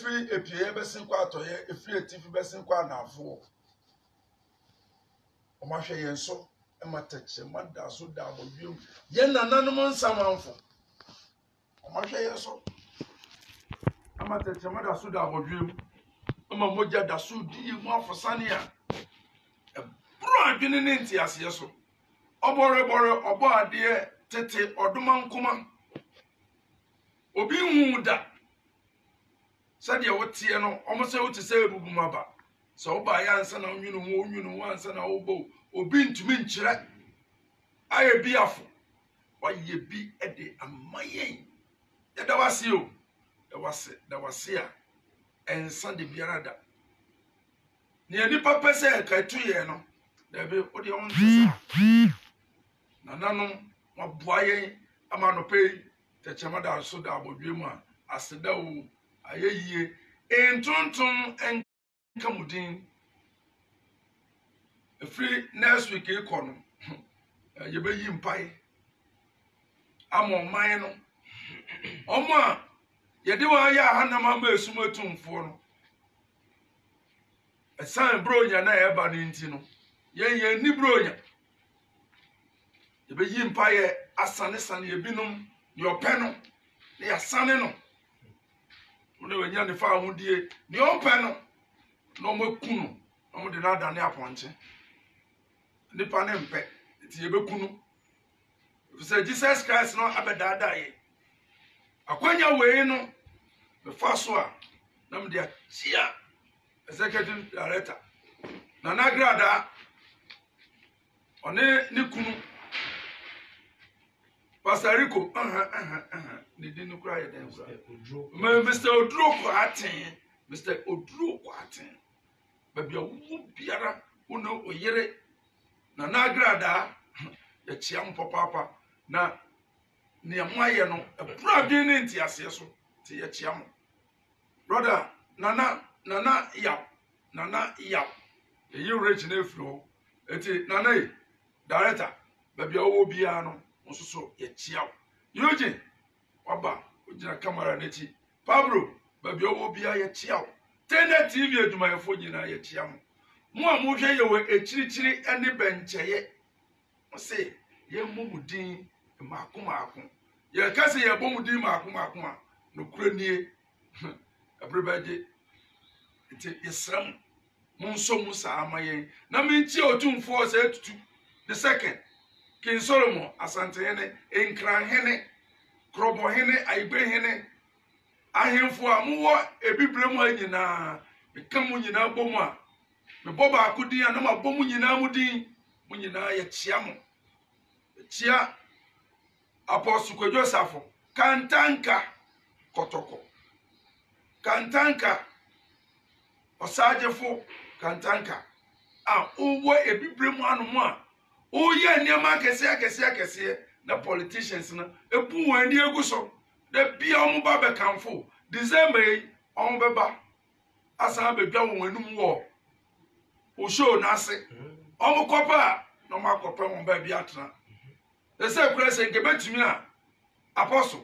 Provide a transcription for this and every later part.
free APA besin kwa atoye, a free etifi besin kwa nafo. Omashe yenso, ema teche, mada so da abodwem. Yen nananom nsamanfo. Omashe yenso. Ema teche mada so da abodwem. Ema moja da so di mu afosane a. Bro adwene ne ntiase yeso. Obore obo ade tete odoma nkoma. Obi hu da. Said you would see no, almost out to say Bubumaba. So by answer now, you know, once and obo, or been to minchra. I be after. Why ye be a day and my aim. That was you. That was here. And Sunday Biarada. Near the papa said, Kaituano. There be what you want to say. Nanano, my boy, a man of pay, the Chamada so double dreamer, as the dough. Aye, en tonton en kamudin. A free next week econo. You be him pie. I'm on mine. Oma, ye do I hanama be sumotum for. A sign bronya na eba nintino. Ye ni bronya. You be him pie asane ye binum your penno. They are saneno. When you fa hundie ni open no mo kunu no mo de na dane aponche nipa ne mpe ti ye be kunu say Jesus Christ no abedada ye akwanya we no me fa so a na me de chia executive director na nagrada one ni kunu Pastor Rico they didn't cry at them. Mr. Odro Quatin, Mr. Odro Quatin. Baby, a whoop biara, who know o yere. Na nagrada, a chiam papa, na near Mayano, a proud in Tiaseso, Tia Chiamo. Brother, Nana, yap, a you rich nephew, eti Nana, director, baby, o biano, also ye chiao. Eugene. Waba, ujina kamera neti. Pablo, baby owo bia ye chiao. Tenda TV aduma ye fo nyina ye chiam. Mo a mo hwe ye we echirichiri ene bencheye. Mo se ye momudin maako. Ye kase ye bomudin maako a no kura nie. Everybody ite yesram. Mo nso mu sa amaye. Na me nti otumfo se tutu. The second King Solomon asante hene enkran hene Krobo hene aibe hene ahemfo a muwo ebibremu anyina mekamu nyina bomu a me boba akudi a na mabomu nyina mudin mu nyina ye chiamo chia Apostle Joseph kantanka kotoko kantanka osajefo kantanka a uwo ebibremu anumu a oye niama kese na politicians na ebu wani eguso de bia omo ba be kanfo December omo beba asa be dwa wonum wo o show na ase omo kopa no makopa won ba bia atena de say kura se nke betumi a apostle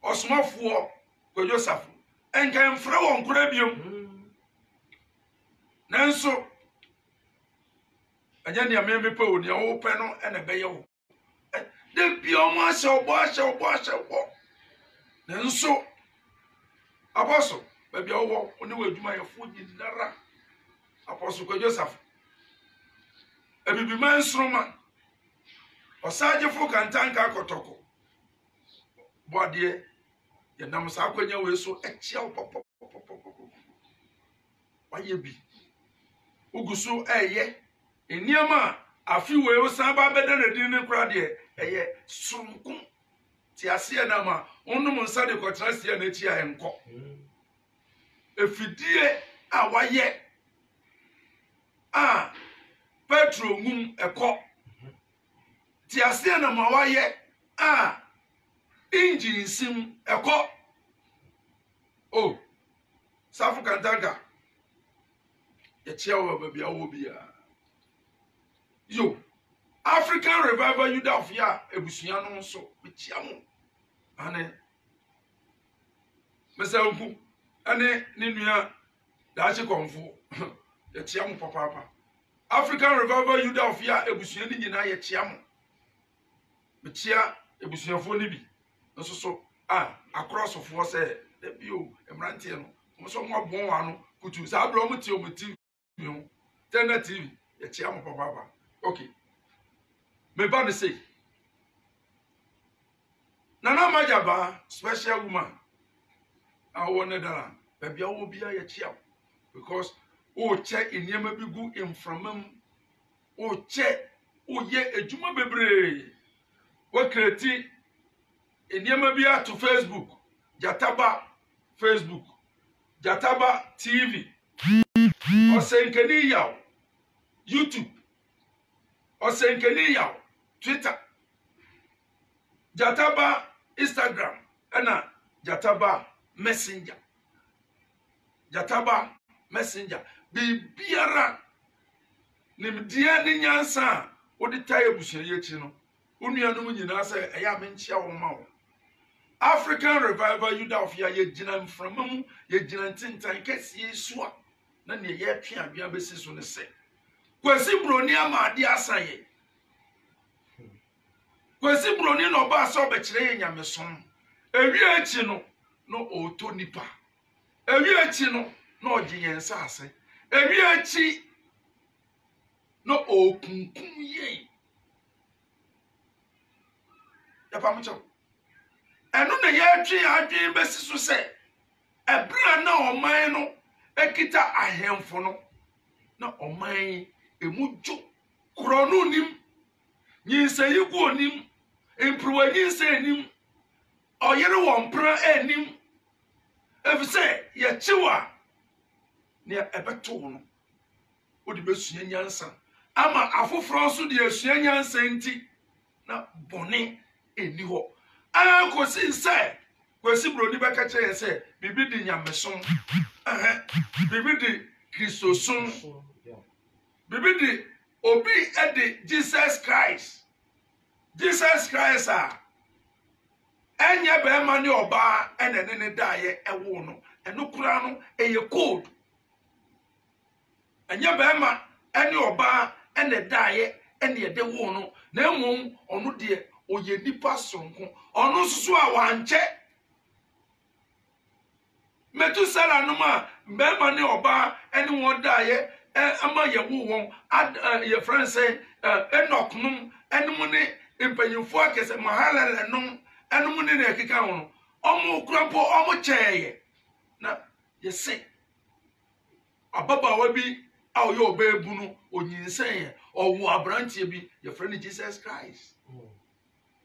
osmafo ko Joseph enka mfra won kura biom nanso anya ni ameme pe oni o pe no ene be ye wo de bi o ma se obo nanso apostle be bi owo oni wa adwuma ye fo nyinara apostle ko Joseph ebibi man sroma osaje fo kantanka kotoko bode ye nam sa akwanya we so echia pop waye bi ugusu eye eniama afi we o san ba beda na din ne kura de eye sunkum ti ase na ma onum nsa de kotra ase na echi a enko efidie a waye a petro ngum eko ti ase na ma waye a engine sim eko oh safu kantaga ye chiawo ba bia wo bia yo African Revival Youth of ya ebusua no nso be chiamo ane mesanku ane ne nua daache konfo ye chia mo papa African Revival Youth of ya ebusua ni nyina ye chia mo me chia ebusuafo ni bi nso so across of for say the bio emrantie no mo so mo bon wa no kutu sa abro mo tie o mo TV ho Tena TV ye chia mo papa okay me ba me say Nana Majaba special woman I want that baby I will be a chia because check in yema bi gu inframam check ye ejuma bebre we create in yema bi to Facebook Jataba Facebook Jataba TV o senkani yaw YouTube o senkani yaw Twitter Jataba Instagram ana Jataba Messenger Jataba Messenger bibiara nimdia ne nyansa wodi taye busuye chi no onuanum nyina se eya menchia wo ma wo African Revival Youth of ya gina mframam ye gina ntintan kese sua na ne ye twe adua besi so ne se kwasi broni amade asaye kwasi broni no ba so be kire ye nyamesom ewi achi no oto nipa ewi achi no oji yensa ase ewi achi no okunkun ye ya pamucho enu na ye twe adwen besi so se ebra na oman no ekita ahemfo no na oman emujo krono nim nyinsa yigu onim emprowa nyinsa enim oyere won pra enim efise ye chiwa ne ebeto no odi besua nyansa ama afoforo so de asua nyansa nti na bone eni ho akosi se kwesi broni beka che se bibi di nyamesom bibi di Kristosom bibi di obi edi Jesus Christ enya be ma ne oba enene ne daaye ewo no eno kura no eye code enya be ma ene oba ene daaye ene ye de wo no na emom ono de oye nipa sonko ono susu a wanche Metusela no ma be ma ne oba ene wo daaye ama ye wo won ye friend say Enoch num ene mu ne impanyimfo akese mahalele num enu mu ne na ekeka ho omo krampo omo cheye na yese ababawa bi a oye obebu no onyinsen owo abrantie bi ye friend Jesus Christ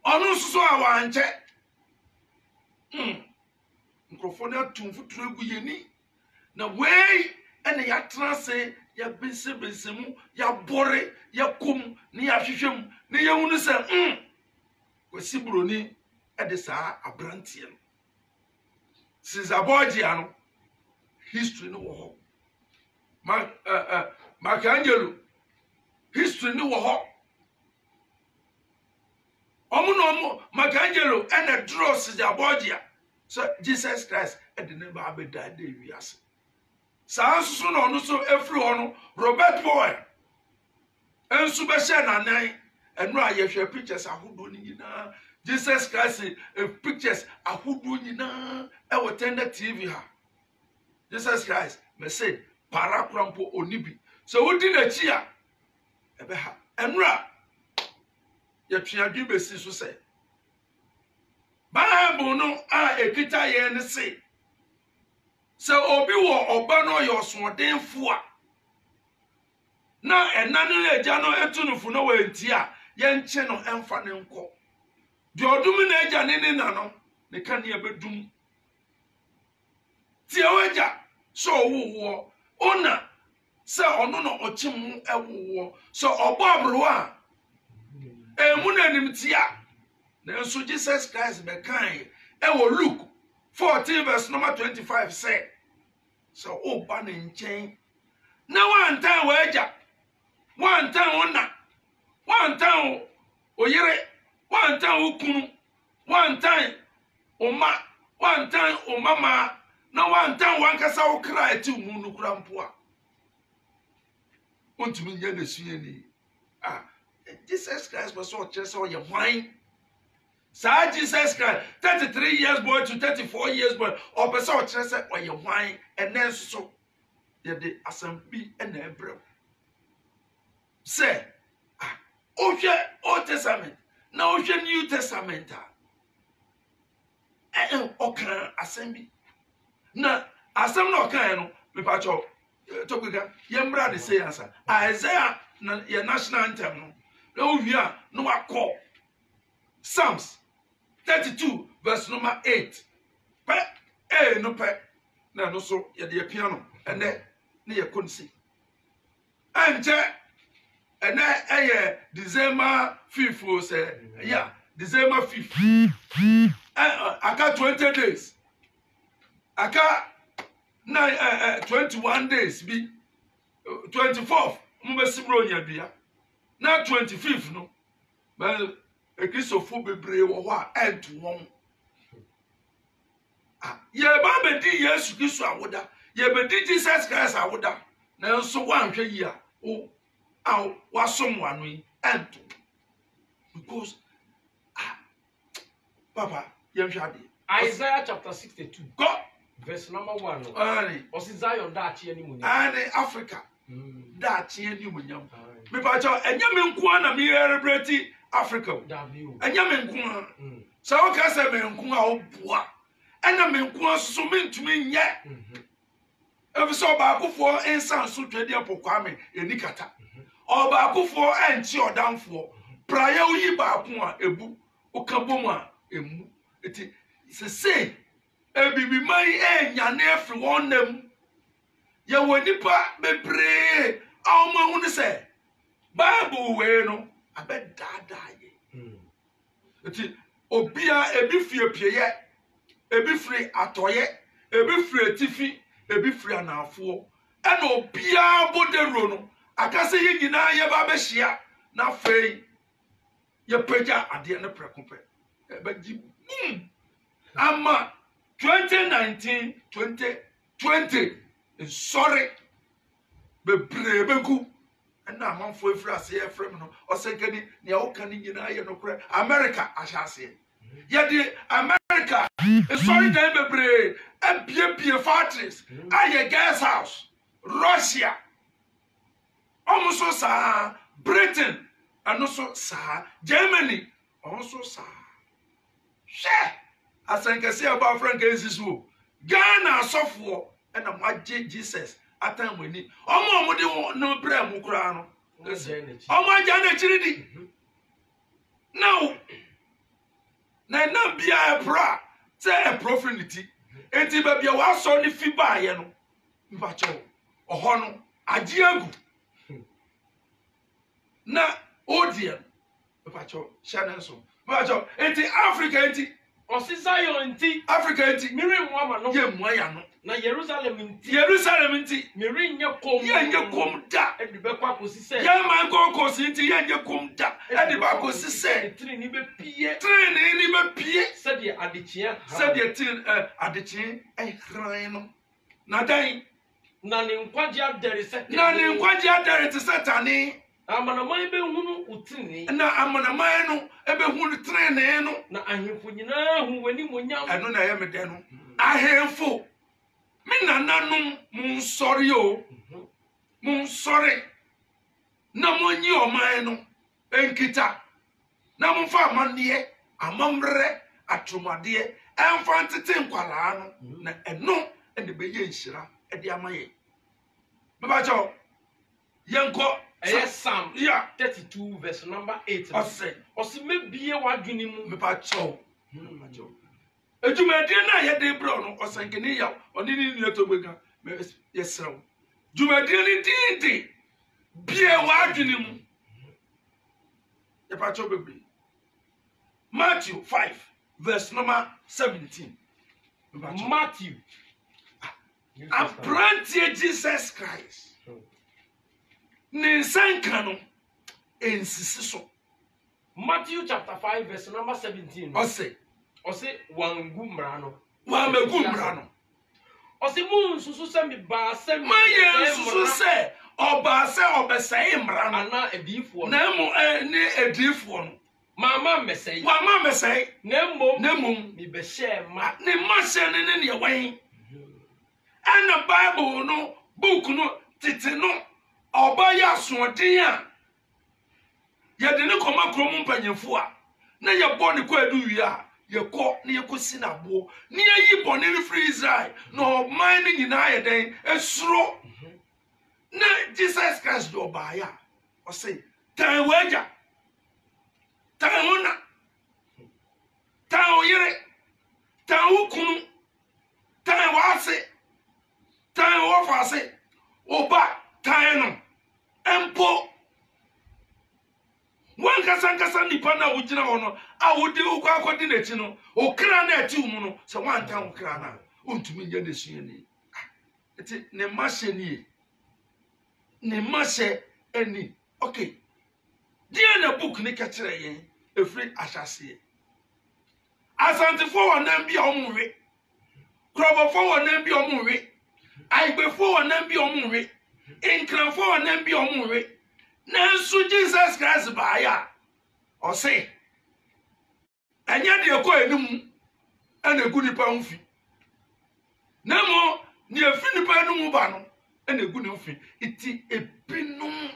onu susu awanche mikrofone atumfu turegu yeni na wey ene ya transe ya bensemu ya bore ya kum ni ya hwehwem ni ya hunu se kwesi broni edisa abrantie no Sizaboji ano history no wo ho Michelangelo history no wo ho omo Michelangelo ene draw Sizaboji so Jesus Christ edine ba abeda de wiase sanso no no so efri ho no Robert Boy ensu be she nanan enu ayehwe pictures ahodo ni nyina Jesus Christ pictures ahudu nyina e Tenda TV ha Jesus Christ me say para krampo onibi so wodi na chi a ebe ha enura ye twiadwe besi so say Bible no a ekita ye ne say so obi wo oba no yo sodenfo a na enanu eja no etunufu no wa enti a ye nche no emfa ne nko di odum na eja ne na no ne kan ye bedum ti eja so wo ona se ono no ochim ewo so obo abro a emu na nim tia na nso Jesus Christ be kan ewo Luke 14 verse number 25 say so oba ne nchen na one time we eja one time ona one time oyere one time ukunu one time oma one time omama na one time one kasa wo cry ti mu no kura mpo a ontumi nya na sue ni Jesus Christ was so just so your wine. Sir Jesus Christ, 33 years boy to 34 years boy, or person just or your wine, and then so the assembly and the bro. Say, Old Testament, now New Testament. Okay, assembly. Na assembly no kind, me pacho, Topica, Yambra the say answer. Isaiah, your national anthem. No, we are no call. Psalms 32, verse number 8. Pe, no pe. Na no so ye the piano, and then you couldn't see. And December 5th say, yeah, December 5th. I got 20 days. I got 21 days. Be 24th. Mbesibronya bia. Na 25th no. But a Christopher bebre wo ho end won. Ye ba be di Yesu Kristo awoda. Ye be di Jesus Christ awoda. Na so wanhwe yi a o wasom wanu yi end. Because Papa, Isaiah chapter 62. Go. Verse number 1. Osi Zion dachi eni munyam. Africa. Dachi eni munyam. Me pa cho enya me nko na me celebrate Africa. Enya me nko. So o ka se me nko a oboa. Ena me nko so me ntumi nye. Ebi so ba akofo ensan so twede apokwa me enikata. Oba akofo enchi odamfo. Praye uyi ba ako a ebu. O ka bom a emu. Eti se say ebibi mai enya na efri wonnam. Ye wonipa bebre awma hu ne se Bible we no abedada ye. Eti obia ebi fie pieye, ebi firi atoye, ebi firi atifi, ebi firi anafo. Ena obia bodero no akase ye nyina ye ba behia na fei ye peja ade ne prekope. Ebeji ama 2019 2020 sorry bebre beku na amanfo efra ase efrem no osenkani ne o kan nyina ye no kure America ahase ye de America sorry dem bebre abie factories aye gas house Russia almost sa Britain and also sa Germany also sa she asankase about Frank Ezisu Ghana sofo and a magic Jesus atam wani omo de no bra mu kura no omo jana chiridi now na bia bra say a profanity enti ba bia wa so ni fi ba ye no mba cho oho no agiagu na odien mba cho channel so mba cho enti Africa enti Osi Zion nti Africa enti miri nwama no ye moya no na Jerusalem nti miri nye kom da e de be kwa kosi se ye man ko si nti ye nye kom da e de ba kosi se trini ni be pie se de adechie e hran no na dan na ne nkwaje adere se te satani amanamai be hunu utrini na amanamai no e be hunu trini no na ahemfo nyina hu wani monyam eno na ye mede no ahemfo me nananum mun sorry o mun sorry na monyi oman no enkita na mun fa amane amamre atromade emfa ntete nkwala no na eno ene be ye nhira e de amaye me ba cho yenko Psalm 32 verse number 8. Osi mebie wadwini mu me pa cho ejumadi na ye de bro no osankeni ya oni ni neto gbega yesrew jumadi ni dindi bie wadwini mu ye pa cho bebe Matthew 5 verse number 17 Matthew apprentice Jesus Christ Ninsankano ensisiso Matthew chapter 5 verse number 17 ose wangu mrano wa megu mrano Ɔsi mu nsusu sɛ mi ba sɛ mi. Maye nsusu sɛ ɔba sɛ ɔbɛsɛe mmara no. Ana ediifoɔ. Na emu ne ediifoɔ no. Mama mɛsɛe. Wama mɛsɛe. Na mmom. Mi bɛhyɛ ma. Ne ma hyɛ ne ne neɛ wɔn. Ɛna Bible no book no tete no ɔba yɛ asoɔden a yɛde ne kɔma kurom mpanyinfo a na yɛbɔ ne kɔ edu wie a yɛkɔ na yɛkɔsi n'aboɔ na yɛyi bɔne no firi Israel na ɔman no nyinaa yɛ den esuro na Jesus Christ de ɔbaeɛ a ɔse tan wagya tan wo na tan wo yere tan wo kunu tan wo ase tan wo fa ase oba tan no empo wan kasa nipa na wogina ho no a wodi ukwa akodi n'echi no okra na eti mu no se wan tan okra na ontumi nya n'esu ni eti ne mahye ni ne mahye ani okay dia na book ni ka kire yen efri ahyase asantifo wonam bia omwe krobofo wonam bia omwe aigbefo wonam bia omwe enkranfo wonam bia omwe nanso Jesus Christ baaya ɔse anya de ekɔ enum ana egu nipa mfi na mo ne afi nipa enum ba no ana egu ne mfi iti ebinum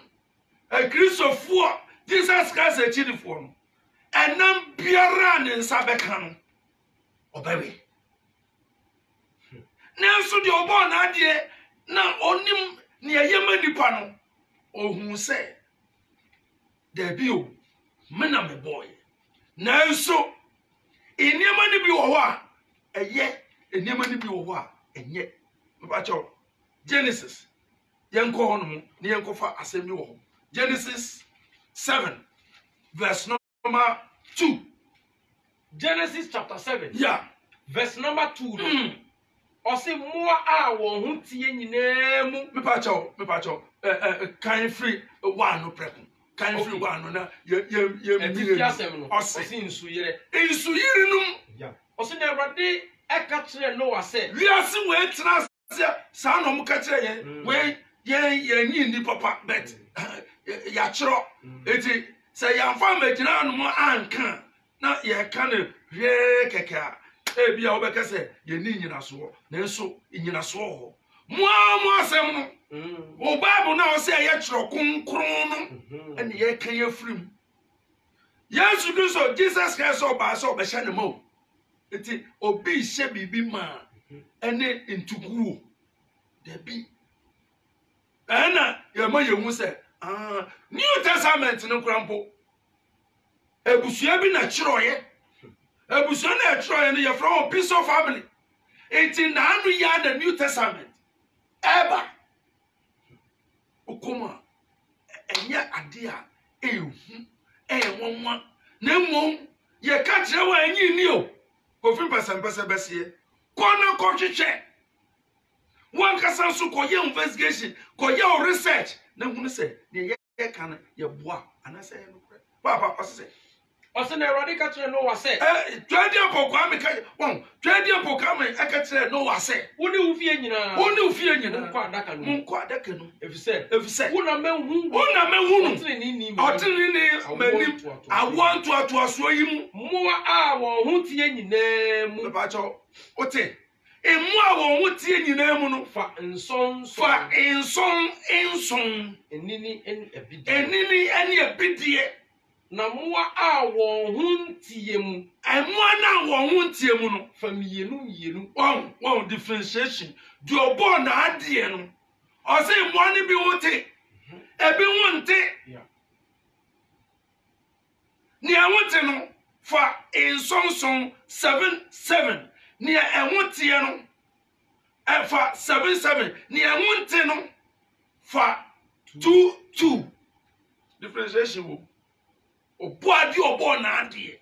Kristofo Jesus Christ achidifo no enam biara ne nsa bɛka no ɔbɛwe nanso de ɔbɔ na ade na onim ne yɛma nipa no ohun sɛ Debi o mena me boy nanso eniema ni bi wo ho a eye eniema ni bi wo ho a enye mebacho Genesis yenko ho no ne yenko fa asemi wo ho Genesis 7 verse number 2 Genesis chapter 7 yeah verse number 2 Ose moa a won ho tie nyina mu mebacho kan free one no preko kan free one na ye ose nsu yire num yeah ose na Awurade eka kire Noah se wiase we tena sa no mo ka kire yen we yen nyi ni papa bet ya chiro eti se yamfa magina no mo anka na ye ka ne hwe keka ebia wo beka se ye ni nyina so na enso nyina so ho mo asem no o Bible na o se ye chiro konkron no ene ye kan ye firim Yesu Kristo Jesus Christ oba so be hye ne mo eti obi hye bibi ma ene ntuguo da bi ana ye ma ye hu se New Testament no krampo ebusua bi na chiro ye ebusua na chiro ye no ye from Peace of Family eti na anu ya the New Testament eba okoma enya ade a ehu wonwa na mmom ye ka kire wa anyi ni o kofin pese bese kona ko hwehwe wan kasa so ko ye investigation ko ye research na hunu se ne ye kan ye boa anase no papa ose na Awurade ka kire Noah se twedi apokwa me ka won twedi apokwa me aka kire Noah se woni ufie nyina nkwa adaka no efise wona mehu no otini ni manim awon to aso yi mu moa a won ho tie nyina mu ba cho ote emu a won ho tie nyina mu no fa enson enini eni ebidie na moa a won ho tie mu emoa na won ho tie mu no fa mienu won differentiation di obo na ade no o se mo ni bi wote ebi wonte ni awote no fa insonson 77 ni enwote no fa 77 ni enwonte no fa 22 differentiation wo obo ade obo na ade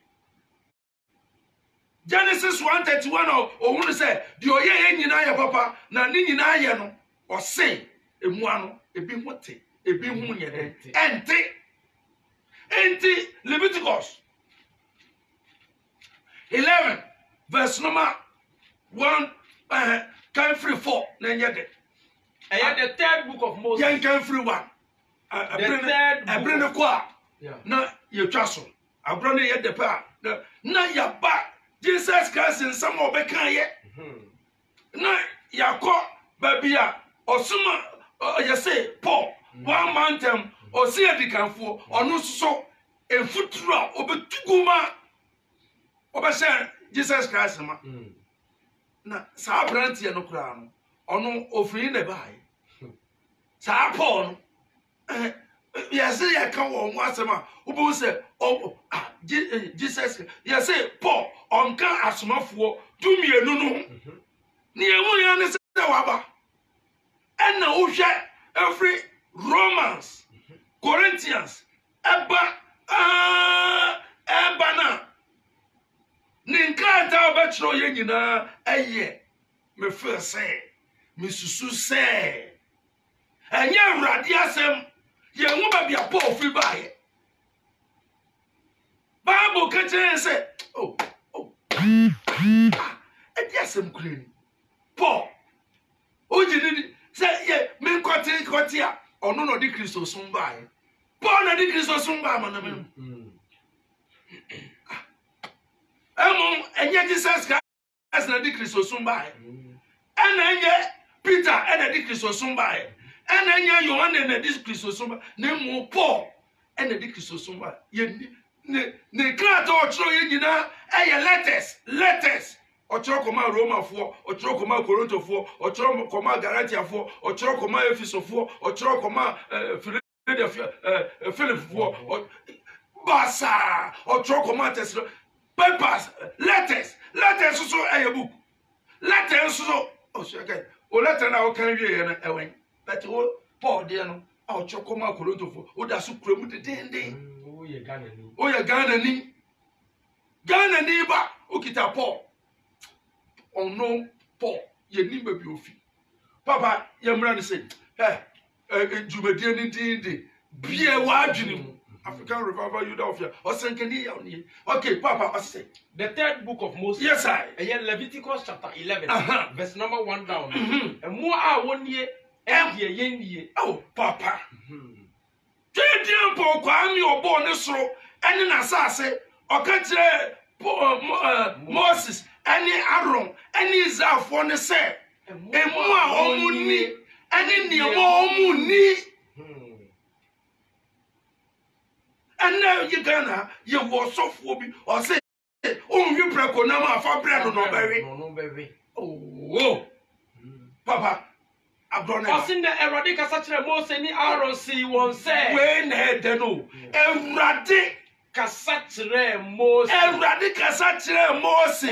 Genesis 1:31 ohunu se di oye nyina ye papa na ni nyina ye no o se emu ano ebi hote ebi hu nyede enti Leviticus 11 verse number 1 can free 4 na nyede the third book of Moses yen can free 1 I bring the kwa na ye twaso abro na ye de pa na ya ba Jesus Christ in some obekan ye na yakọ babia osuma you say Paul 1 month osi edikanfo onu so efuturo obetuguma obese Jesus Christ ma na sa brantie no kura no onu ofiri ne bai sa Paul no yes ya kan wo asema obu se Jesus yes Paul onka asomafo dumienu no ni emu ya ne se waba na uhwe every Romans Corinthians eba na ninkata obetro ye nyina eye me feel say me susu say enye awrade asem ye hu ba bia Paul fi bae Bible ka chen say edi asem kurani Paul ojini say ye me kwati a ono no di Kristo sun bae Paul na di Kristo sun bae manam enye Jesus Christ na di Kristo sun bae enye Peter na di Kristo sun bae enye Yohane na di Kristo sun bae na mu Paul na di Kristo sun bae ye ne krata ochro ye nyina letters ochro koma Roma fo ochro koma Korinto fo ochro koma Galatia fo ochro koma Efeso fo ochro koma Philadelphia Philip fo basa ochro koma Thessalonica papers letters so a book letters so okay o letter na o kan wie ye na ewen but o Paul de no ochro koma Korinto fo o da so kremu de den o ye Ghana ni ba o kita Paul ono Paul ye ni ba bi ofi papa ye mra ni say jumedie ni dinde bie wa adwene mu African Revival Youth of Osenkeni ya oni okay papa I say the third book of Moses yes I Leviticus chapter 11 verse number 1 down and more a wonnie ye oh papa Tediampo kwa mi obo ne soro ene na sase oka kire Moses ene Aaron ene Israelfo ne se emu a omuni ene niemo omuni ene ye Ghana ye wo sofo bi o se onwi preko na ma fa bre no bewe oh papa Osin the Erade kasa kire Mose ni Aaron si won say we na ede no Erade kasa kire Mose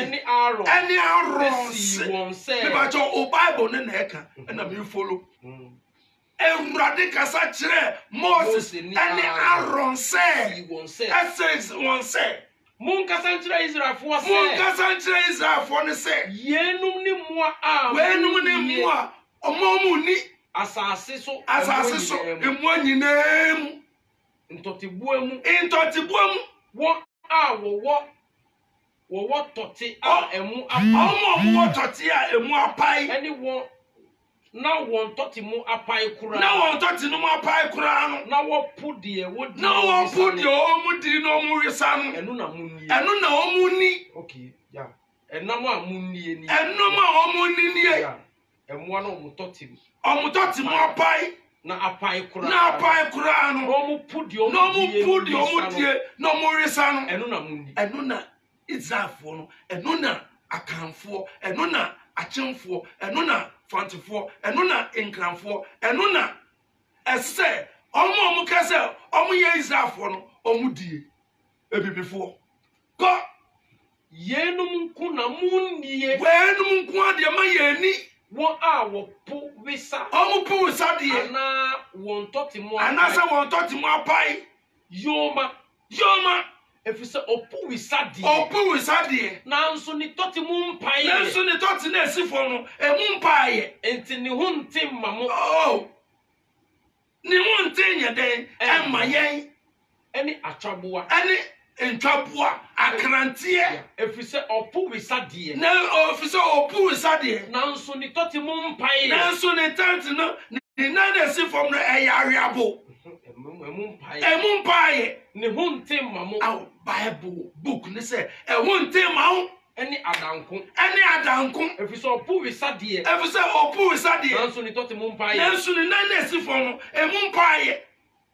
ni Aaron si won say me ba jo o Bible ne na eka na me follow Erade kasa kire Mose ni Aaron say Essex won say Mun kasa kire Israelfo ne say yenum ni moa a wenum ni moa omomu ni asase so emu anyinam ntotibuamu wo a wo toti a emu apai wo toti a emu apai eni wo na wo toti mu apai kura no na wo pudi e wo di omu di no omu risa no enu na omu ni okay yeah enam a munni ni omu ni yeah emu na omutoti mu apai na apai kura no omu pudi omu die no omu risa no enu na Israelfo no enu na akanfo enu na achemfo enu na fantefo enu na enkranfo enu na ese omu kase omu ye Israelfo no omu die ebibifo ko yenum nku na munnie wenum nku ade ma yeni wo a wo pu wisa omu pu wisa die na won toti mu apai yoma efise opu wisa die nanso ni toti mu mpae na esifo no emu mpae enti ni hu ntim mamo ni hu ntim yeden ema yen eni atwaboa Entwabua akrantie efise opu wisade na ofise opu wisade nanso ni toti mu mpae nanso ni tent no ni na si fom no eyariabo emu mpae ne ho ntem mamo aw Bible book ni say ehu ntem mawo eni adanko efise opu wisade nanso ni toti mu mpae nanso ni na si fom no emu mpae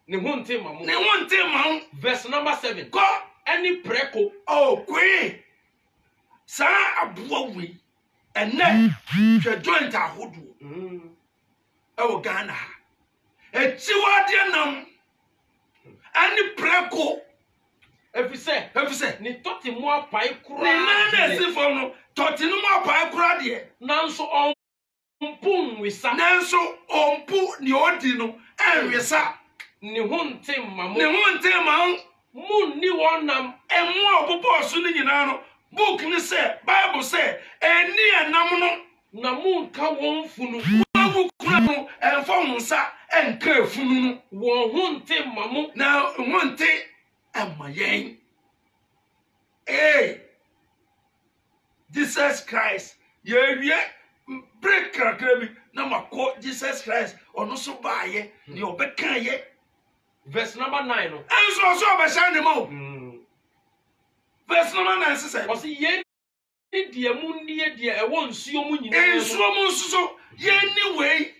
ne ho ntem mamo verse number 7 ko any preko kwe sa aboa we ene hwe joint ahodo ewo Ghana echiwade nam any preko efise ni toti mu apai kura ni na si fom no toti no mu apai kura de nanso ompum wisa nanso ompu ni odi no enwisa ni ho ntem mamo mun ni wonam emu obobo so ni nyina no book ni say Bible say eni enam no na mun ka won funu wawu kura no enfo hunsa enka funu no won ho ntem mamo na hunte amayen Jesus Christ ye break krakrabi na mako Jesus Christ ono so baaye ni obeka ye verse number 9 no enso so obeshan mo verse number 9 say o si ye ni die mu nie die e won nsuo mu nyina ensuo mu nsuso ye ni we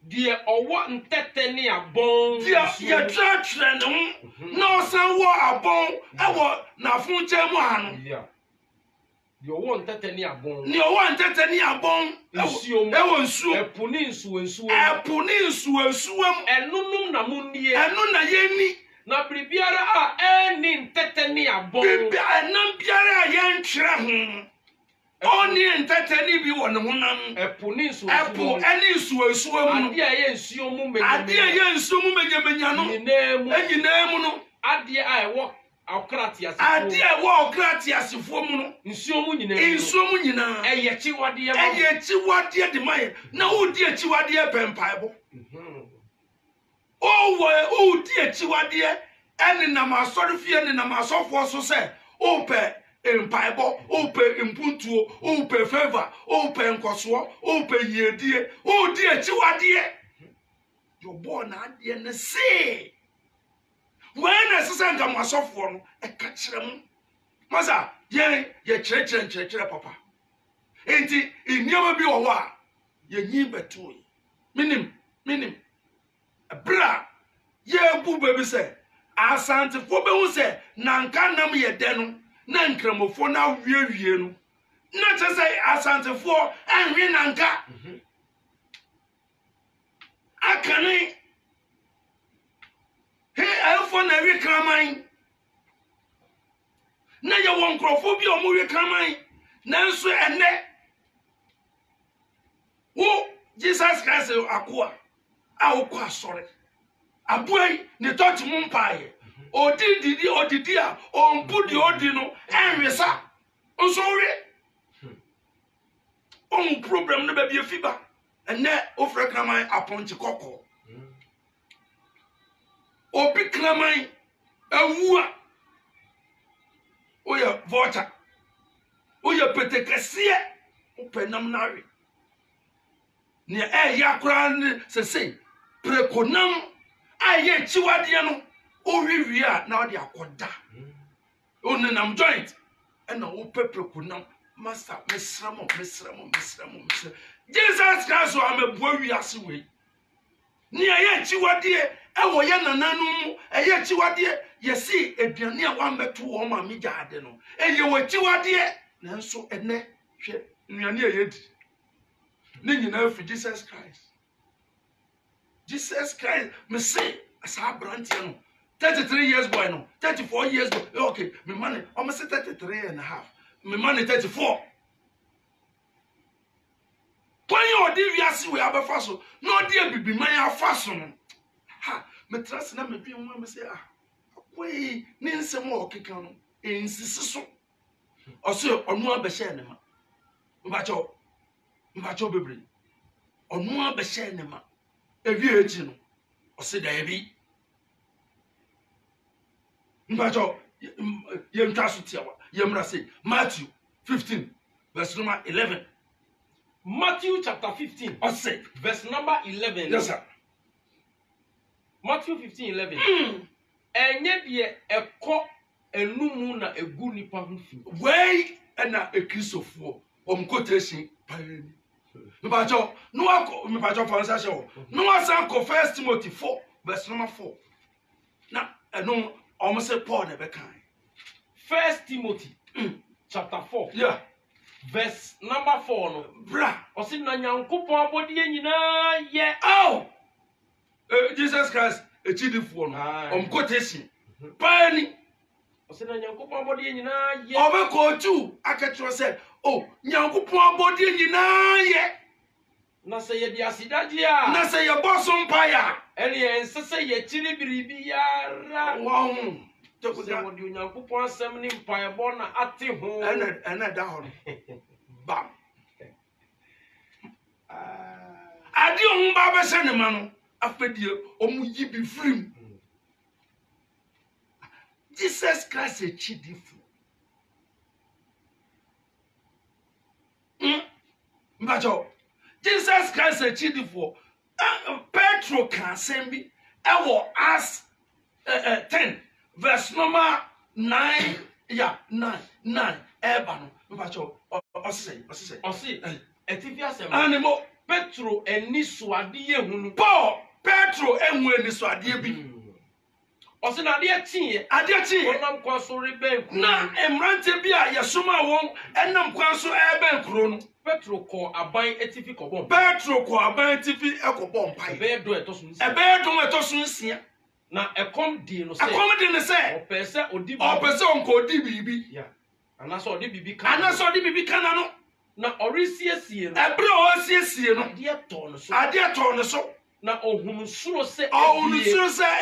die owo ntete ne abon die ye tratre ne no san wo abon e wo na funche mu anu die owo ntete ne abon e wo nsuo epu ni nsuo enunum na mu nie enu na ye ni na bribiara a eni ntete ne abon bibia enam biara ye ntwere ho oni ntete ni bi wo ne honam epu ni nsuo eni nsuo mu ade a ye nsuo mu menyamenya no enyina mu no ade a ewo okrati asifo mu no nsuo mu nyina eye chiwade de mai na odi chiwade pempaibo odi chiwade eni na masorofie ni na masofo so se ope empaibo ope impuntuo ope favor ope nkoso ope yedie odi chiwade your born ade ne se when assistant am asofo no e ka kire mu masa ye kire papa enti inioma bi wo a ye nyi beto minim bra ye bu bebi se asantefo be hu se nanka nam ye de no na nkramofo na wie no na che se asantefo anhwe nanka akane elfo na wi kraman na ye won krofo bi o mo wi kraman nanso ene wo Jesus Christ akoa awko asore aboy ne touch mu mpae odidi a ompudi odi no enwesa nso wi on problem no ba bi afiba ene ofre kraman aponche kokko obi kraman awua oya vota oya petekase openam nawe ne yakura sese prekonam aye chiwade no owiwi a na ode akoda onenam joint ena wo prekonam master mesramo Jesus Christ amebua wi ase we ni aye chiwade ewo ye nananu eye chiwade yesi eduane a wambeto wo ma migade no eye wo chiwade nanso ene hwe nuane ayedi ni nyina fi Jesus Christ me say asa brantie no 33 years boy no 34 years boy okay me money almost 33 and a half me money 34 when you odi wiase we abefa so no odi abibiman afa so no ha me trust na me dwen mo me say akwai ni nsem o keka no ensisi so oso onu abehye ne ma mbacho bebre onu abehye ne ma ewie echi no ose da ebi mbacho Yem Trasutia, Yemra say, Matthew 15, verse number 11. Matthew chapter 15, I say, verse number 11. Yes, sir. Matthew 15:11. Enye de ekọ enumu na egu nipa ho fi. Wey na ekrisofo quotation payani. Mepacho no akọ mepacho fansa show. No asan ko 1 Timothy 4 verse number 4. Na eno almost say Paul na be kan. 1 Timothy chapter 4. Yeah. Verse number 4 no. Bra. Osi na Nyankopon abodi nyina ye. Oh. Jesus Christ a chidifo no quotation payani. Osi na Nyankopon abodi nyina ye. Obeko tu aketro say, oh, Nyankopon abodi nyina ye. Na se ye di asidaji a. Na se ye bosom paya. Ene ensese ye chiri biribi yara. Wow. Se wodi Nyankopon asem ni mpaebo na ate ho. Ena da ho. Bam. Adi ohun ba be se ne ma no afedie omu yi bi frim. Jesus Christ a chidifo. Mbacho. Jesus Christ a chidifo. Petro can send me. Ewo as 10 verse number 9. Yeah, 9. Eba no. Mbacho. Osi. Etifia sem. Animo. Petro eni suade ye hunu. Paul. Petro enwe eni suade bi. Osi na ade tie. Onam kwa so rebe nkuru. Na emrante bi a yesoma won enam kwa so ebe nkuru no. Petro ko aban etifi ko bom. Petro ko aban etifi ekobom pai. Ebe do etosun nsia. Ebe do etosun nsia. Na ekom di no se. Ekom di no se. Opese odi bibi. Opese onko odi bibi. Yeah. Anaso odi bibi kana. No. Na orisiesie no. Ebre o siesie no. Ade to no so. Na ohunu suro se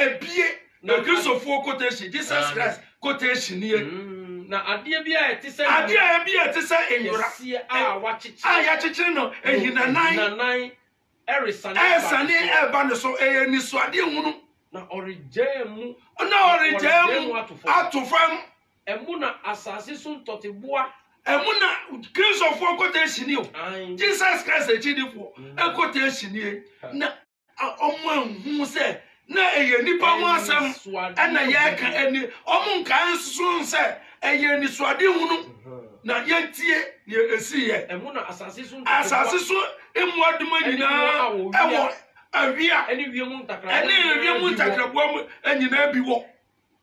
ebie. Na Christopher quotation Jesus Christ quotation here. Na ade bia etise enyura. A wachichi. A ya chichi no ehina nan. Na nan erisane eba no so eyeni so ade hunu. Na orijemu. Na orijemu atufam. Emu na asase so ntoteboa. Emuna Christopher quotation yo. Jesus Christ a chidifo. E quotation here. Na omo hu se na eye nipa ho asem na ye ka eni omo nkan susun se eye ni suade hunu na yentie ye esiye emuna asase so emu aduma nyina ewo awia eni wiemu ntakrabo mu anyina bi wo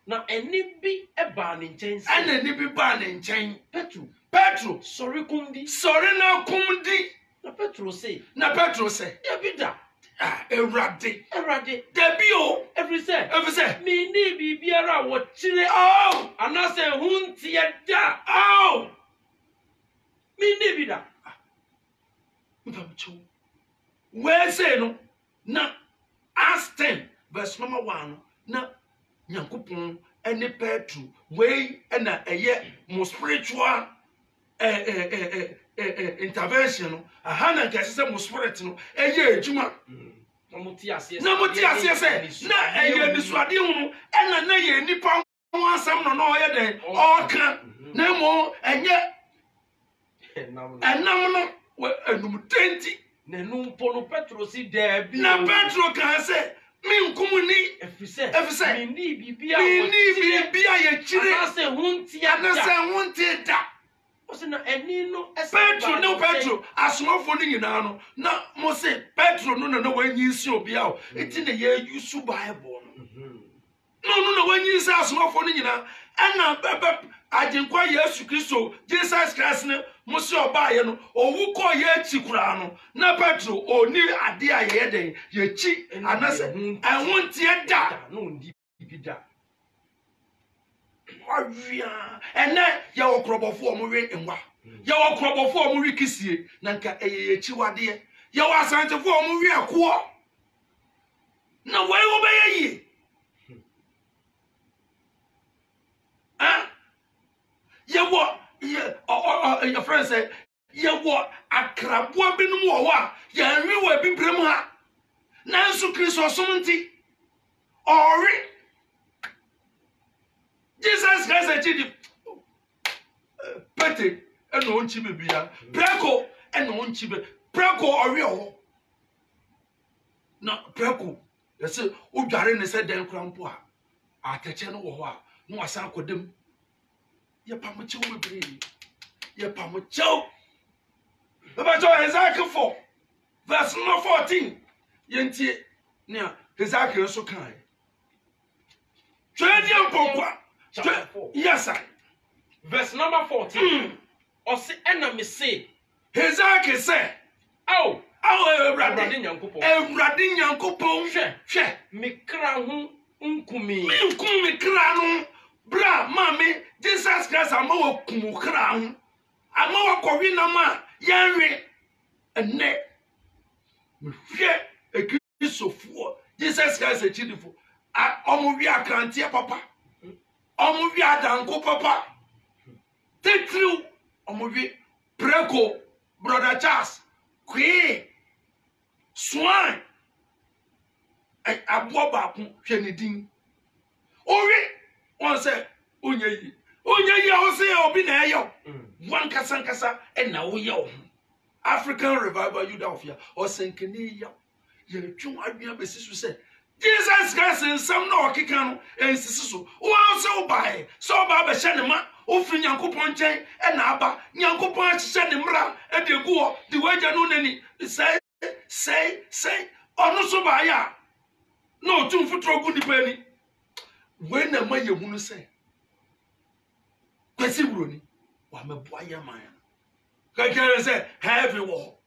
na eni bi eba ne nchen se ana eni bi ba ne nchen. Petro sorry na kumdi na Petro say Ebida Erade Debi o every say me ni bibiara wo chire anase huntie da me ni bi da mpamcho we say no na Acts 10 verse number 1 na Nyankopon ene Petro we na eye mo spiritual intervention ahana nkese se mo spirit no eye ejuma na muti ase se na eye nisuade hu na ye nipa ho asam no oye den oka na mo enye enam no enum tenti na enum pono Petro si debi na Petro kan se mi nkum ni efise mi ni bibia ye chire anase hunti da Osina eni no Petro asomofo ni nyina no na mo se Petro no na wanyi nsi obi a eti na ye use Bible no na wanyi nsi asomofo ni nyina ana bebe ajenkwa Yesu Kristo Jesus Christ ne mo se oba ye no owu ko ye chi kura no na Petro oni ade a ye den ye chi anase ehuntie da no ndi bida Avia ene ya okrobofo omwe enwa ya okrobofo omwe kisie na nka eye chiwade ya wasantefo omwe akoa na we obeye yi ya wo your friend say ya wo akrabo binum wo wa ya nwiwa bibrem ha nanso Kristo somnti ori Jesus Christ achieve pete and no chibe bia preko and no chibe preko oreo na preko say udware ne say den krampo a ateche no wo ho a no asan kodem ye pamochew bebre ye pamochew about Isaiah 4 verse number 14 yentie ne Isaiah so kan Twedian pokwa yes sir verse number 14 or say enemy say Isaiah say oh Ewrade Nyankopon hwe me kra ho nkumi me nkum me kra no bra mama Jesus Christ amawo kum kra ho amawo kowi na ma yanwe enne me hwe ekrisofo Jesus Christ echidifo omo wi akrantie papa omo wi adanko papa tetru omo wi preko brother Charles kwe swan abo ba ku hwe ne din owi won say onye yi o say obi na eyo wan kasa na wo ye o African Revival Youth of here or senkene ya ye twon adua besisu say Jesus Christ nsam na okeka no ensisi so wo say obae so ba be hye ne ma ofri Nyankopon nchen na aba Nyankopon ahye ne mra e de guo de waja no nani say ono so ba ya no tun futuro gu nipa ni we na ma ye hunu say kwesi buroni wa meboa ye man ka kere say heaven wo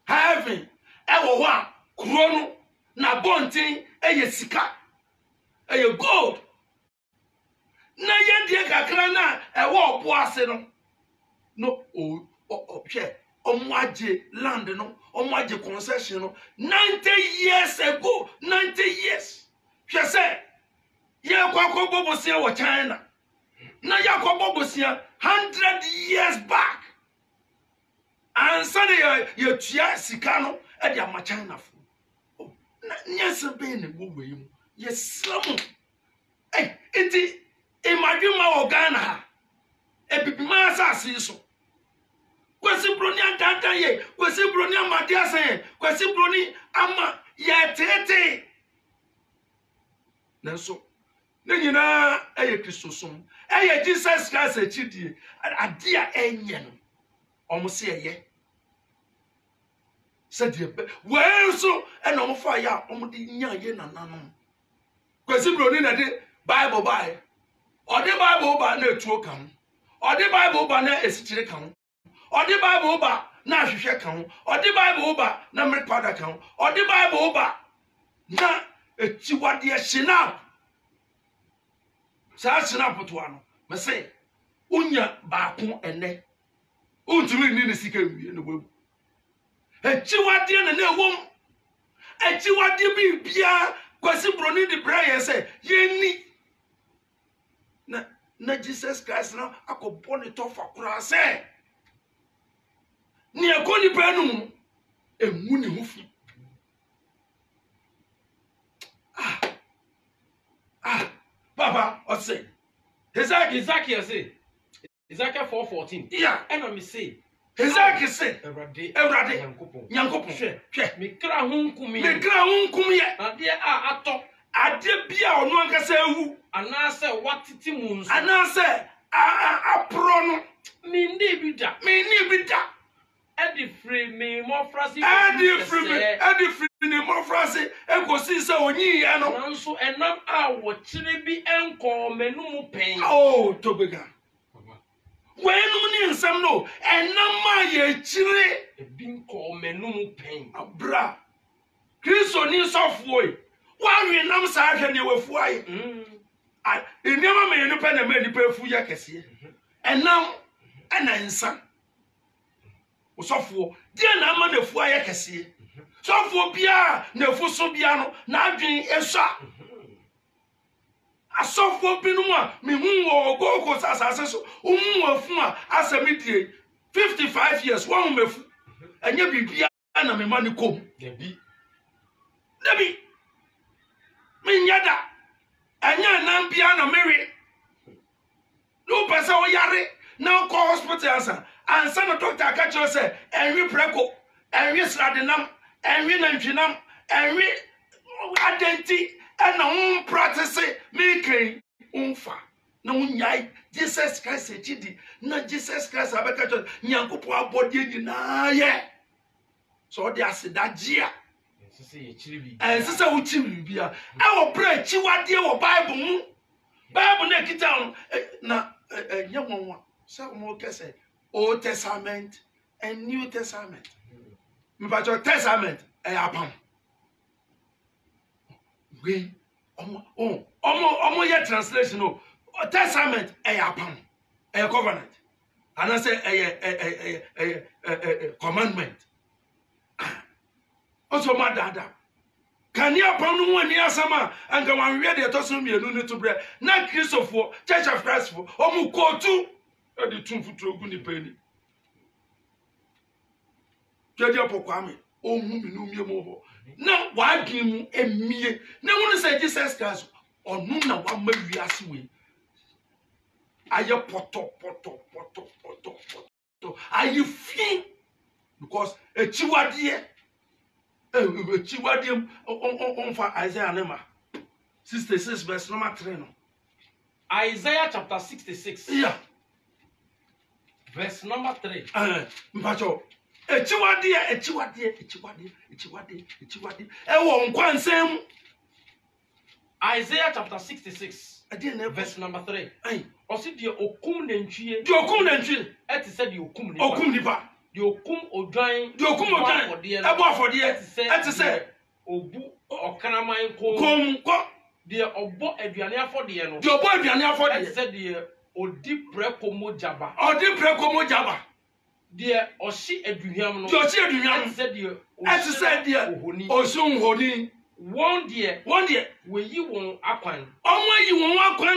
heaven e wo ho a kuro no na bontin eye sika eye gold na ye die kakra na e wo obo ase no o hwe omwaje land no omwaje concession no 90 years ago 90 years hwe say ye kwakọ bobosia wo China na ye kwakọ bobosia 100 years back and suddenly ye tua sika no e dia ma China fo na nyase be ne gbowe yi mu ye slamu enti imadwuma wo Ghana ha e bibima asase so kwesi broni atata ye kwesi broni amade ase kwesi broni ama ye tete nanso ne nyina eye Kristosom eye Jesus Christ echidie ade a enye no omse eye sadie wenso ena omfa ya omde nya ye nananom kwesi broni na de Bible bai ode Bible ba na etuo kan ode Bible ba na esichire kan ode Bible ba na ahwehwe kan ode Bible ba na mrepada kan ode Bible ba na echiwade ehina sa snap to ano me say unya ba ko ene untumi ni ne sika wie no babu echiwade na na ewom echiwade bi bia kwasi broni di prayer say yeni na Jesus Christ na akobone to fakura say ni ekoni penu emu ni hufi Baba, what say? Ezekiel say. Ezekiel 4:14. Yeah. And me say. Ezekiel say. Ewrade Nyankopon. Hwe. Me kra ho nkumi. Me kra ho nkumi ye. Ade a ato. Ade bia ono ankasa ewu. Anase watiti mu nso. Anase apro no. Me ndi bi da. Edi free me mo frasi. Edi free ni mo frasi ekosi se onyi ye no. Nanso enam a wo kire bi enko menu mu pen. Oh, tobega. Wenum ni nsam no enam a ye kire ebi enko menu mu pen. Abra. Kristo ni sofo e. Wa wi nam sa ahwe ne wafu aye. Eniama me no pe na me ni pe fu ya kese. Enam ana nsa. Osofo dia na ama na fu aye kese. Sofo bia na fu so bia no na adwen esua. Asofo binu a me hu wo gogo sasase so hu afu a asamidie 55 years wa hu mefu. Anya bibia na me mani kom. Debi. Me nyada. Anya na bia na mewe No person o yare na call hospital answer and some doctor catch you say enwi preko enwi sradenam enwi nantwinam enwi adenti na practice me kan umfa na unyai Jesus Christ echidi na Jesus Christ abeka cho nyankopo abode nyina ye so de asedagea sese wo chiri bia e wo bra chiwade wo Bible mu Bible na kita na nyamwa so mo kese Old Testament and New Testament but your Testament apam we omo ye translation no Testament apam covenant and I say commandment also my dada can you apam no one near sama and come and read the tosun mienu ni to bre na Christopher Church of Christ for omo kotu e di tun futu ogun ni peni jeje pokwame ohun mi no mie mo bo na wa dwin mu emie na wonu say Jesus Christ onu na wa ma wiase we aye poto aye fi because echiwade on fa Isaiah nema 66 verse number 3 no Isaiah chapter 66 yeah verse number 3 mpacho echiwade e wo nkwansem Isaiah chapter 66 verse number 3 osi de okum nantwie eti se de okum nipa de okum odwan e bo afode eti se obu okraman ko de obo aduane afode no eti se de odi preko mojaba de osi adunyam no eti se de osun honi one dear we yi won akwan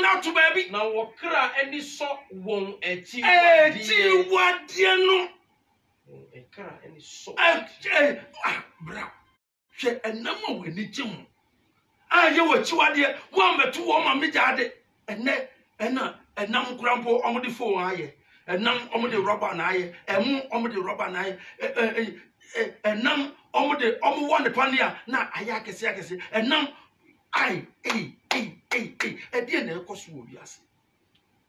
na to baby na wo kra ani so won echi wade no kra ani so bra hwe enam a wani gim aye wachi wade wo meto wo ma mejade enam krampo omode phone aye enam omode rubber na aye emu omode rubber na aye enam omode omwo ne pania na aya kese enam ai edie na ekoso wo wiase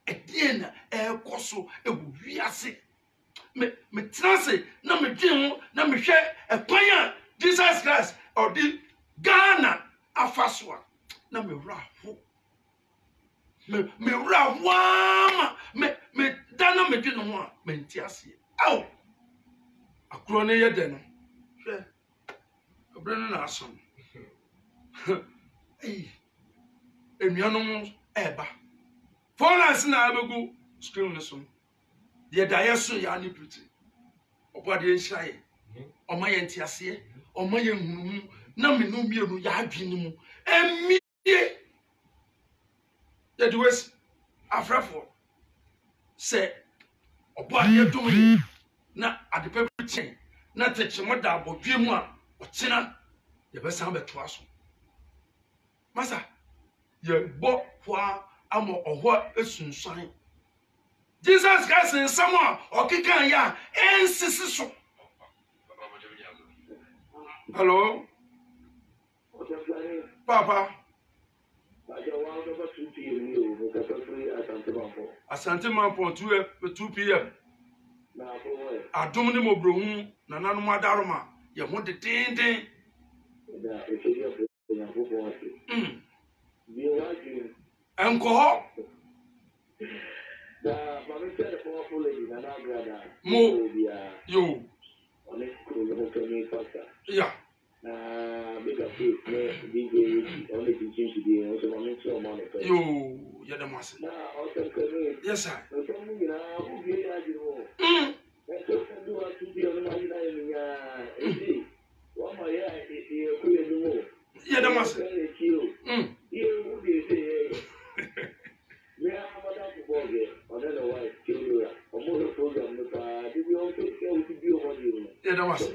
edie na ekoso ewu wiase me transe na me dwen na me hwe ekwan a Jesus Christ or the Ghana afaswa na me raho me raho me dana me dwen ho a me ntiase aw akro ne ye de no hwe obreno na asom enuanom eba foreigners na abegu screen ne so de dayeso ya ni pretty obade nhiraye oma ye ntiase oma ye hunu na me no mienu ya adwene mu emie ye de wes afrafo se obade dum na adepe chen na techemo da abodwe mu a ochina ye besan beto aso masa ye bo kwa amo oho esunsan Jesus Christ in someone okikan ya ensisi so hello papa Asante Mampo 2 p.m. Adom ni mobrohu na nanom adaroma ye ho de denden enko mo yo yeah yo ya da mas yes sir ya da mas ya da mas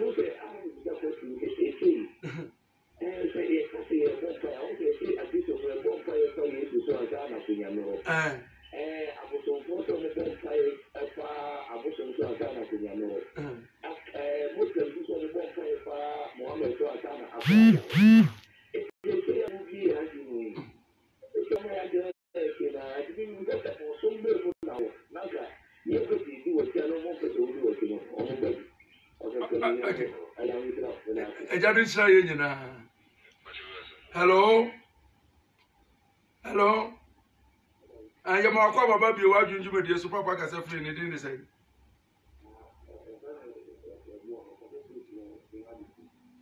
Hello. Hello. I am a quabba baby. Why do you do this? Papa can say free in the same.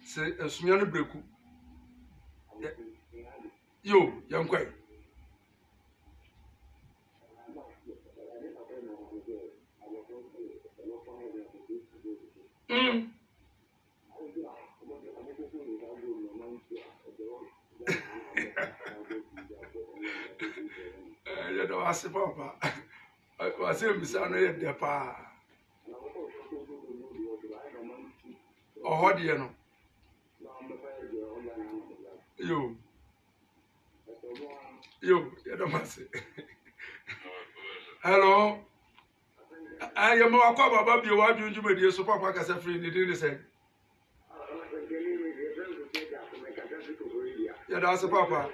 Say a smian breku. You, young quay. You know, I say, Papa, I was saying, Miss Anna, the pa. Oh, what do you know? You don't say. Hello. I am a quabba baby. Why do you do so Papa can say free in the same? Yeah, that's a Papa.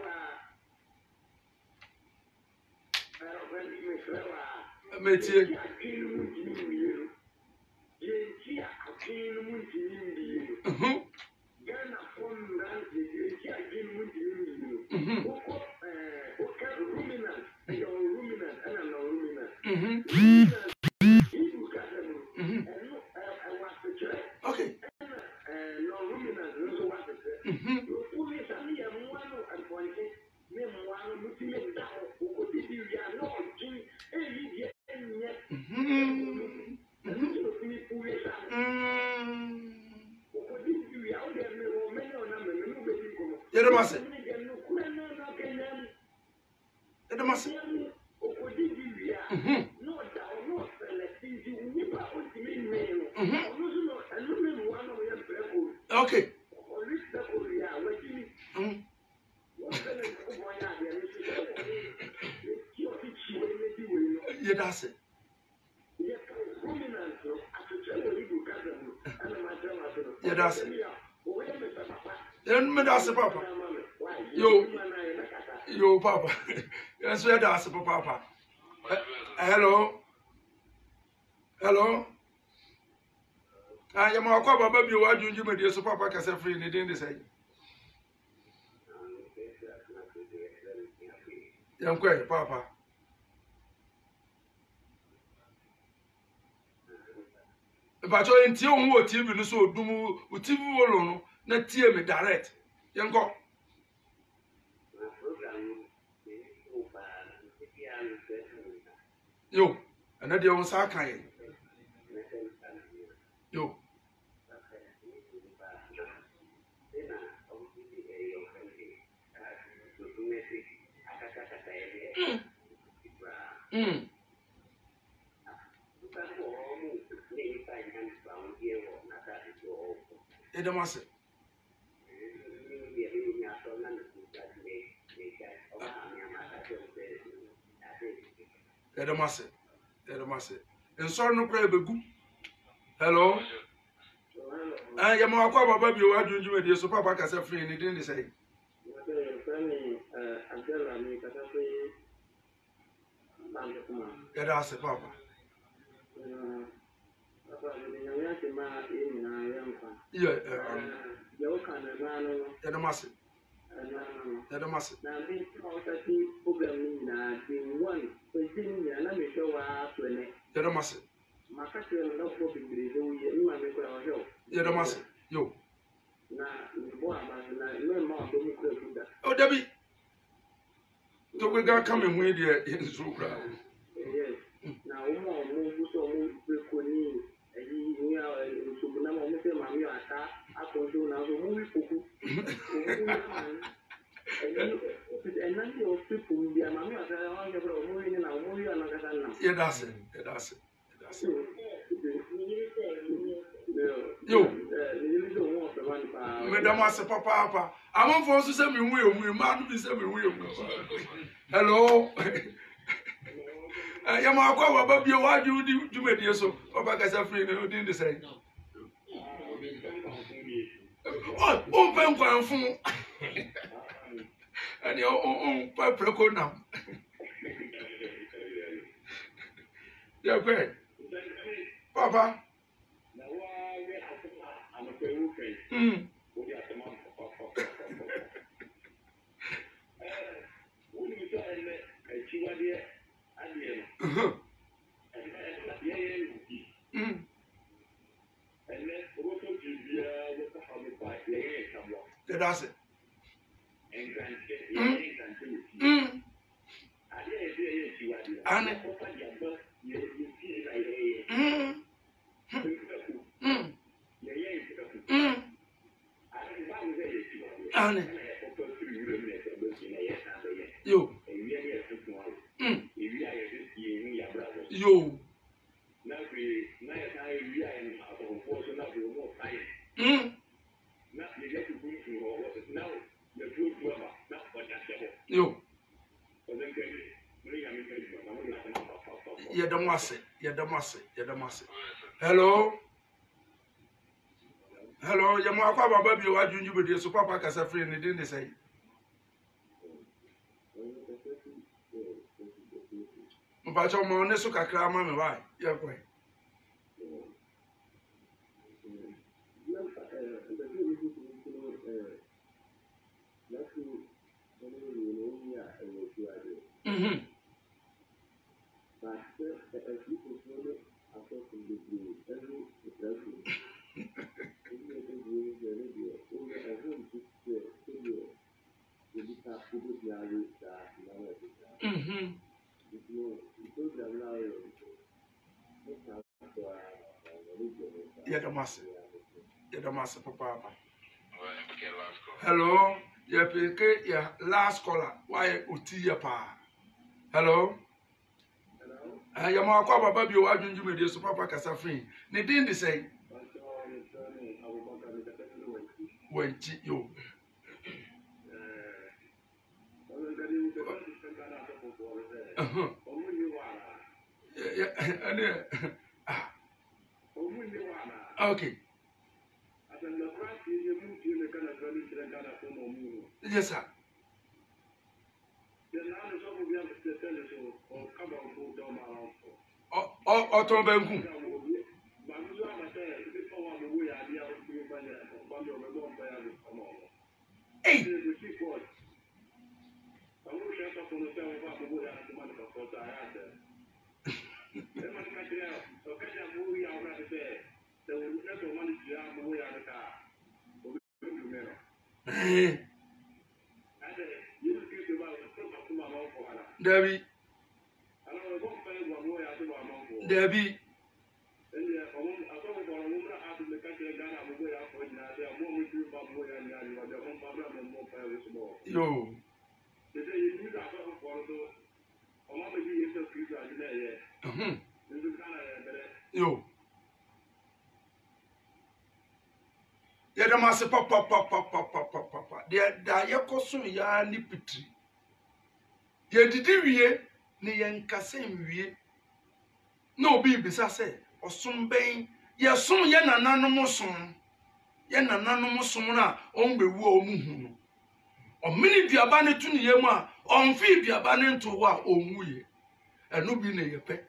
Métier. Okay. Yedamase. Okay. That's it. Yeah, that's it. That's it, Papa. Yo, Papa. That's where that's Papa. Hello. Hello. I am a quabba baby. Why do you do so Papa can say free in the day? Young quay, Papa. But you ain't your more TV, so do TV alone, not tear me direct. Young go. Yo, another one Sakai. Yo. Edamase. Edamase. And so no cry begu. Hello. I am a quabba baby. Why do you do so Papa can say free in the day? Say. That's it, Papa. Yeah, Edamase. Yo. Oh, Debbie. So we got coming with you in Zubra. Now, yeah, that's it. Yo, Madam Papa, I'm forced to send me we man be send me. Hello. I am a quabba baby. Why do you do me so? Papa can say free in the same. Oh, Penquan, and your own paprika now. You're great, Papa. That's it. Yo. Yo. Yo. Yadamase. Hello. Hello, Yamakwa Baba, you are doing with your papa as a friend, didn't they say? But your money, so Kakama, why? You're going. Yadamase, Papa. Hello, your last caller. Why Utia Pa? Hello. I am our Baba, you are doing with your Papa Casafri. They didn't say. When you. Okay. Yes, sir. Otobenku. Hey. Debbie. Yo. Yo. Yadamase papa. Da yakoso ya ni pitri. Yedidi wie ne yankase wie. No bi bisa se osom ben yesom ye nananom som. Ye nananom som na onbewu omuhu no. Omini duaba ne tu ne yemu a onfi duaba ne nto ho a onwuye. Eno bi ne yepe.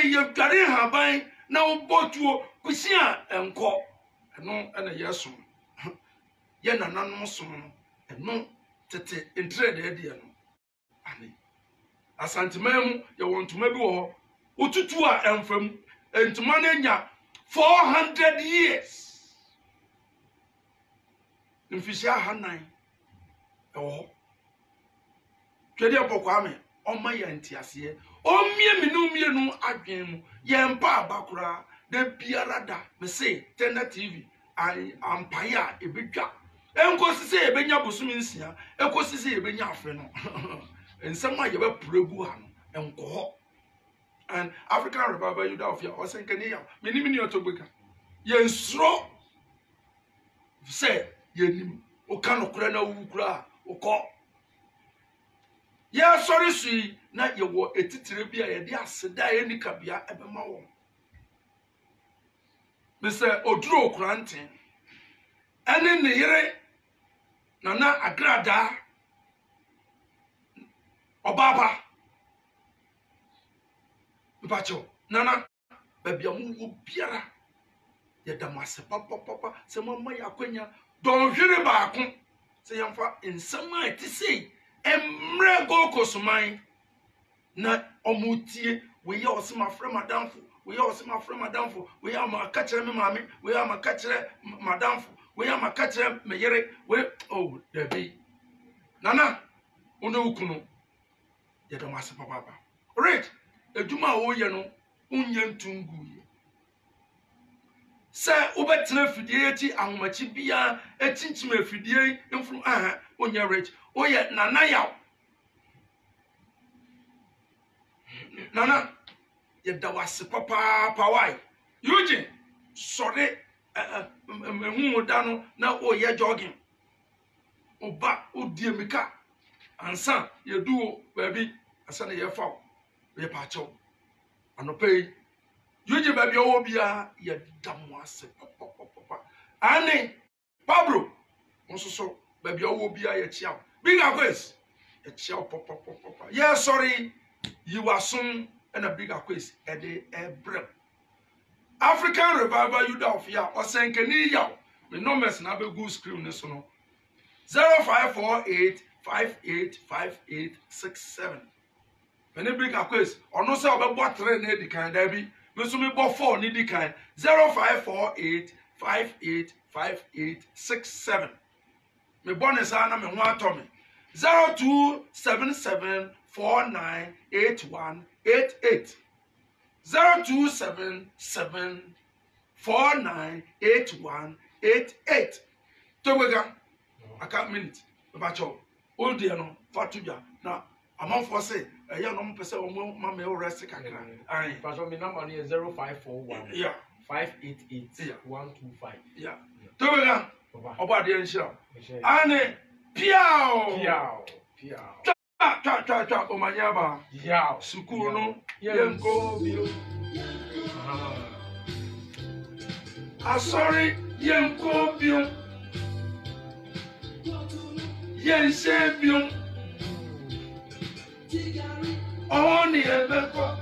Ye tware haban na obotuo kusi a enko. Eno ena yesom. Ye nananom som no. Eno tete entre de de no. Ani. Asantemam ye wontuma bi wo ho. Ututu a emfam entuma na nya 400 years. Mfisia hanan ewo. Twede abokwa me oma ya ntiase. Omie minumie adwen mu ye mpa abakura de biara da me say Tenda TV ampaya ebedwa. Enkosi se ebenya bosumi nsia, ekosi se ebenya afe no. Ensema ye be pregu ha no enko. And African Revival you da of ya osenkani ya. Mini otobeka. Ye nsro say yenim oka no kura na wu kura okọ. Ye sorry sui na ye wo etitire bia ye de aseda ye nikabia ebema wo. Me say oduro okuranten ene ne yere Nana Agrada Obaba Bacho Nana baby amu biara ya damase papa se mama yakwanya don hwere baako se yamfa nsama eti sei emre go kosuman na omutie we ya osema frɛ madamfo we ya osema frɛ madamfo we ya ma ka kyerɛ me maame we ya ma ka kyerɛ madamfo we ya ma ka kyerɛ me yere we oh dabi nana ono ukunu ya damase papa right eduma wo ye no unye ntungu ye se obetena fidie eti ahomachi bia etinchim afidie mfuru aha onye rich oye nana yaw nana ye dawase papa why Eugene sorry ehunu da no na oye jogging oba odiemika ansa ye duo baabi asa na ye fa ye pa chaw anope Eugene baabi owo bia ye damwase papa ani Pablo nsoso baabi owo bia ye chiaw big quiz ye chiaw papa yeah sorry you are soon and a bigger quiz at the African Revival Youth of Ya or Senkeni Yaw. The numbers na be good screen this one. 0548585867. When a bigger quiz or no say about 3 need the kind Debbie. We so me about 4 need the kind 0548585867. Me bonus ana me one Tommy 0277498188 0277498188 Towega aka minute bacho old dia no fatuja na amanfo say eya no mpese o ma me rest kakra ai bacho me number no 0541 yeah 588 125 yeah Towega oba de nshira ane piao cha omanyaba yao sukuru no yenko bio asori yenko bio yense bio oni ebeko